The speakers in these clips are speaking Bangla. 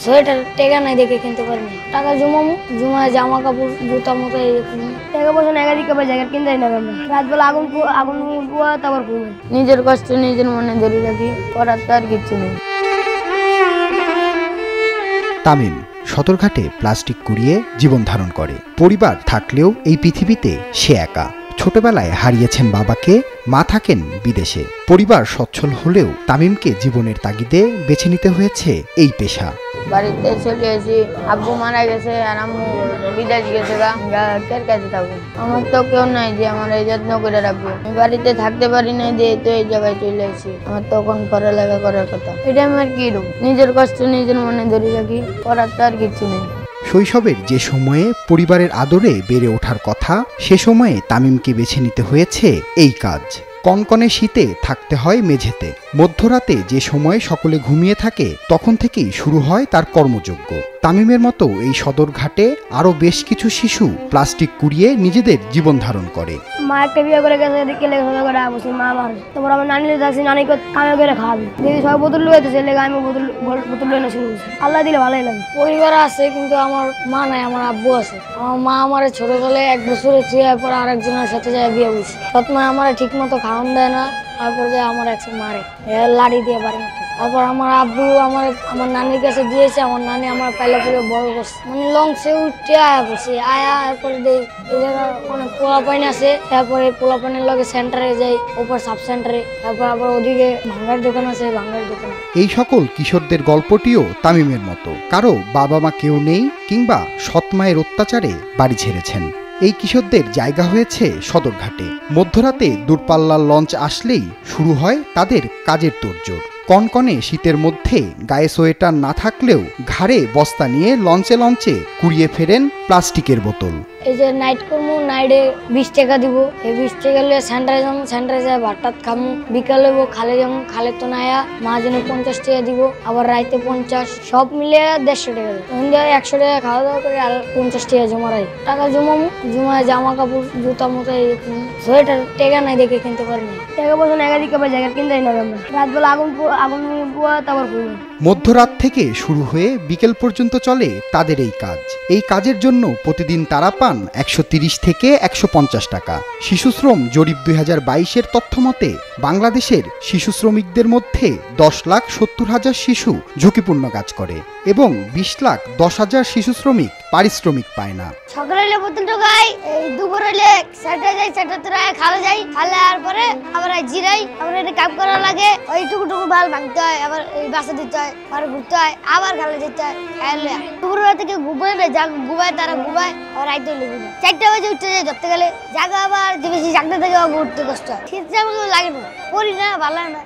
সোয়েটার টেকা নাই দেখে কিনতে পারিনি। টাকা জমামু, জমায় জামা কাপড় জুতা মতো টাকা পয়সা একাধিক জায়গা কিনতে না। রাত বেলা আগুন পুয়া তারপর পুবে নিজের কষ্ট নিজের মনে ধরে রাখি, করার তো আর কিছু নেই। তামিম সদরঘাটে প্লাস্টিক কুড়িয়ে জীবন ধারণ করে। পরিবার থাকলেও এই পৃথিবীতে সে একা। ছোটবেলায় হারিয়েছেন বাবাকে, মা থাকেন বিদেশে। পরিবার সচ্ছল হলেও তামিমকে জীবনের তাগিদে বেছে নিতে হয়েছে এই পেশা। বাড়িতে চলে এসেছি, আব্বু মারা গেছে আর আম্মু বিদেশ গেছে, কার কাছে থাকবো? আমার তো কেউ নাই যে আমার এই যত্ন করে রাখবো। আমি বাড়িতে থাকতে পারি না, দিয়ে তো এই জায়গায় চলে এসেছি। আমার তখন পড়ালেখা করার কথা, এটা আমার কি রূপ, নিজের কষ্ট নিজের মনে ধরে রাখি, করার তো আর কিছু নেই। শৈশবের যে সময়ে পরিবারের আদরে বেড়ে ওঠার কথা, সে সময়ে তামিমকে বেছে নিতে হয়েছে এই কাজ। কনকনে শীতে থাকতে হয় মেঝেতে। মধ্যরাতে যে সময়ে সকলে ঘুমিয়ে থাকে, তখন থেকেই শুরু হয় তার কর্মযজ্ঞ। তামিমের মতো এই সদরঘাটে আরো বেশ কিছু শিশু প্লাস্টিক কুড়িয়ে নিজেদের জীবন ধারণ করে। মা একটা বিয়ে করে গেছে, দেখে লেখাপড়া করে বসে মা মারে, তারপর আমার নানি যাচ্ছি, নানিকে কামে করে খাওয়াবি, দেখি সবাই বোতল লুয়েছে, লেগে আমি বোতল লুয়ে শুরু করছি। আল্লাহ দিলে ভালোই লাগে। পরিবার আছে কিন্তু আমার মা নাই, আমার আব্বু আছে। আমার মা আমার ছোটবেলায় 1 বছরে চুয়ার পর আরেকজনের সাথে যায় বিয়ে বসে। সৎমা আমার ঠিক মতো খাওয়ান দেয় না, তারপর যে আমার একসাথে মারে লাড়ি দিয়ে বাড়ি মতো। তারপর আমার আব্বু আমার নানির কাছে দিয়েছে, আমার নানি আমার পাইলে পুরো বড় করছে, মানে লংসে উঠে আয়া বসে আয়া। এরপরে এই জায়গা অনেক পোলা পাইন আছে, তারপরে পোলা পাইনের লগে সেন্টারে যাই, ওপর সাব সেন্টারে, তারপর আবার ওদিকে ভাঙ্গার দোকান আছে, ভাঙ্গার দোকান। এই সকল কিশোরদের গল্পটিও তামিমের মতো। কারো বাবা মা কেউ নেই, কিংবা সৎ মায়ের অত্যাচারে বাড়ি ছেড়েছেন। এই কিশোরদের জায়গা হয়েছে সদরঘাটে। মধ্যরাতে দূরপাল্লার লঞ্চ আসলেই শুরু হয় তাদের কাজের তোড়জোড়। কনকনে শীতের মধ্যে গায়ে সোয়েটার না থাকলেও ঘাড়ে বস্তা নিয়ে লঞ্চে লঞ্চে কুড়িয়ে ফেরেন প্লাস্টিকের বোতল। এই যে নাইট করবো, নাইটে 20 টাকা দিব, এই 20 টাকা নিয়ে সেন্টারে যাবো, সেন্টারে যাই ভাত খাবো, বিকালে খালে যাবো, খালে তো নাইয়া মা যেন 50 টাকা দিব, আবার রাইতে 50, সব মিলে 150 টাকা দেয়। 100 টাকা খাওয়া দাওয়া করে আর 50 টাকা জমা রাখি। টাকা জমামু, জমায় জামা কাপড় জুতা মতো সোয়েটার টেকা নাই দেখে কিনতে পারিনি। টাকা পয়সা একাধিক জায়গা কিনতে না। রাত বেলা আগুন পুয়া তারপর পুবে। মধ্যরাত থেকে শুরু হয়ে বিকেল পর্যন্ত চলে তাদের এই কাজ। এই কাজের জন্য প্রতিদিন তারা পান 130 থেকে 150 টাকা। শিশুশ্রম জরিপ 2022-এর তথ্য মতে বাংলাদেশের শিশু শ্রমিকদের মধ্যে 10,70,000 শিশু ঝুঁকিপূর্ণ কাজ করে এবং 20,10,000 শিশু শ্রমিক পারিশ্রমিক পায় না। সকালে হলে বোতল ঢোকাই, এই দুপুর হলে সেন্টারে যাই, সেন্টার তো খাওয়া যাই, খালে আর পরে আবার জিরাই, আবার এটা কাম করা লাগে, ওই টুকু ভাল ভাঙতে হয়, আবার এই বাসা দিতে হয়, আর ঘুরতে হয়, আবার খালে যেতে হয়। খাইলে দুপুরবেলা থেকে ঘুমায় না, যা ঘুমায় তারা ঘুমায়, আবার রাইতে হলে ঘুমায়। 4টা বাজে উঠতে যায় ধরতে গেলে, জায়গা আবার যে বেশি জাগতে থেকে উঠতে কষ্ট হয়। শীতটা আমাকে লাগে না, পড়ি না, ভালো না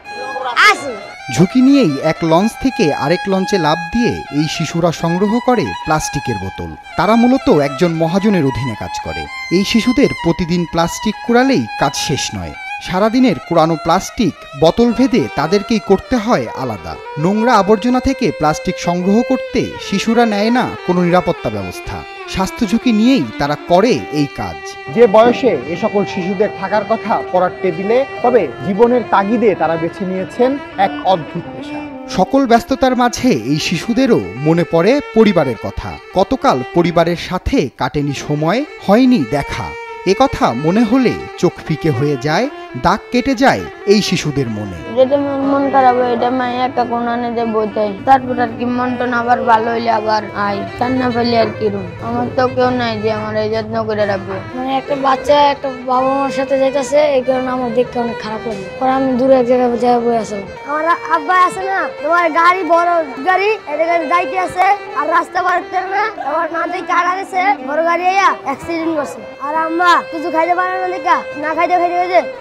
আছে। ঝুঁকি নিয়েই এক লঞ্চ থেকে আরেক লঞ্চে লাফ দিয়ে এই শিশুরা সংগ্রহ করে প্লাস্টিকের বোতল। তারা মূলত একজন মহাজনের অধীনে কাজ করে। এই শিশুদের প্রতিদিন প্লাস্টিক কুড়ালেই কাজ শেষ নয়। সারাদিনের কুড়ানো প্লাস্টিক বোতল ভেদে তাদেরকেই করতে হয় আলাদা। নোংরা আবর্জনা থেকে প্লাস্টিক সংগ্রহ করতে শিশুরা নেয় না কোনো নিরাপত্তা ব্যবস্থা। স্বাস্থ্য ঝুঁকি নিয়েই তারা করে এই কাজ। যে বয়সে এ সকল শিশুদের থাকার কথা পড়ার টেবিলে, তবে জীবনের তাগিদে তারা বেছে নিয়েছেন এক অদ্ভুত পেশা। সকল ব্যস্ততার মাঝে এই শিশুদেরও মনে পড়ে পরিবারের কথা। কতকাল পরিবারের সাথে কাটেনি সময়, হয়নি দেখা। একথা মনে হলে চোখ ফিকে হয়ে যায়, দাগ কেটে যায় এই শিশুদের মনে। যেটা মন খারাপ হয় এটা মায়ে একটা কোনানে যে বইতাই, তারপর আর কি মনটা আবার ভালো হইলে আবার আই, কান্না ফেলে আর কি রুম। আমার তো কেউ নাই যে আমার এই যত্ন করে রাখবে। মানে একটা বাচ্চা একটা বাবা মার সাথে যাইতেছে, এই কারণে আমার দেখতে অনেক খারাপ লাগে। পরে আমি দূরে এক জায়গায় বই আসলাম। আমার আব্বা আছে না, তোমার গাড়ি বড় গাড়ি এদিকে যাইতে আছে আর রাস্তা পারতে না, আমার না দেখে আড়া গেছে, বড় গাড়ি আইয়া অ্যাক্সিডেন্ট করছে। আর আম্মা কিছু খাইতে পারে না, দেখা না খাইতে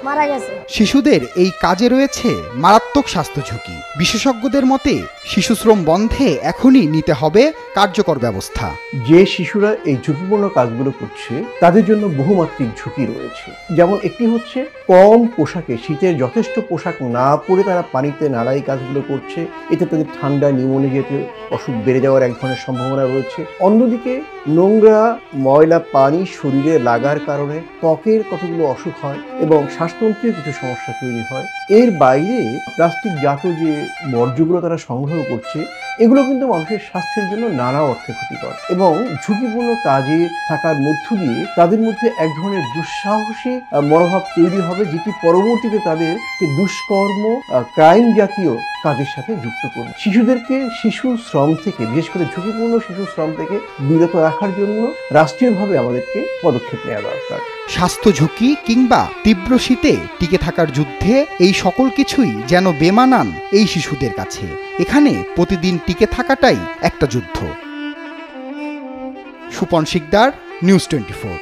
মারা গেছে। শিশুদের এই কাজে রয়েছে মারাত্মক স্বাস্থ্য ঝুঁকি। বিশেষজ্ঞদের মতে শিশুশ্রম বন্ধে এখনই নিতে হবে কার্যকর ব্যবস্থা। যে শিশুরা এই ঝুঁকিপূর্ণ কাজগুলো করছে তাদের জন্য বহুমাত্রিক ঝুঁকি রয়েছে। যেমন একটি হচ্ছে কম পোশাকে, শীতের যথেষ্ট পোশাক না পরে তারা পানিতে নাড়াই কাজগুলো করছে, এতে তাদের ঠান্ডা নিউমোনিয়া জাতীয় অসুখ বেড়ে যাওয়ার এক ধরনের সম্ভাবনা রয়েছে। অন্যদিকে নোংরা ময়লা পানি শরীরে লাগার কারণে ত্বকের কতগুলো অসুখ হয় এবং স্বাস্থ্য হজমতন্ত্রের কিছু সমস্যা তৈরি হয়। এর বাইরে প্লাস্টিক জাত যে বর্জ্যগুলো তারা সংগ্রহ করছে, এগুলো কিন্তু মানুষের স্বাস্থ্যের জন্য নানা অর্থে ক্ষতিকর এবং ঝুঁকিপূর্ণ কাজে থাকার মধ্য দিয়ে তাদের মধ্যে এক ধরনের দুঃসাহসী মনোভাব তৈরি হবে, যেটি পরবর্তীতে তাদেরকে দুষ্কর্ম, ক্রাইম জাতীয় কাজের সাথে যুক্ত করবে। শিশুদেরকে শিশু শ্রম থেকে, বিশেষ করে ঝুঁকিপূর্ণ শিশু শ্রম থেকে বিরত রাখার জন্য রাষ্ট্রীয়ভাবে আমাদেরকে পদক্ষেপ নেওয়া দরকার। স্বাস্থ্য ঝুঁকি কিংবা তীব্র শীতে টিকে থাকার যুদ্ধে এই সকল কিছুই যেন বেমানান এই শিশুদের কাছে। এখানে প্রতিদিন টিকে থাকাটাই একটা যুদ্ধ। সুপন শিকদার, নিউজ 24।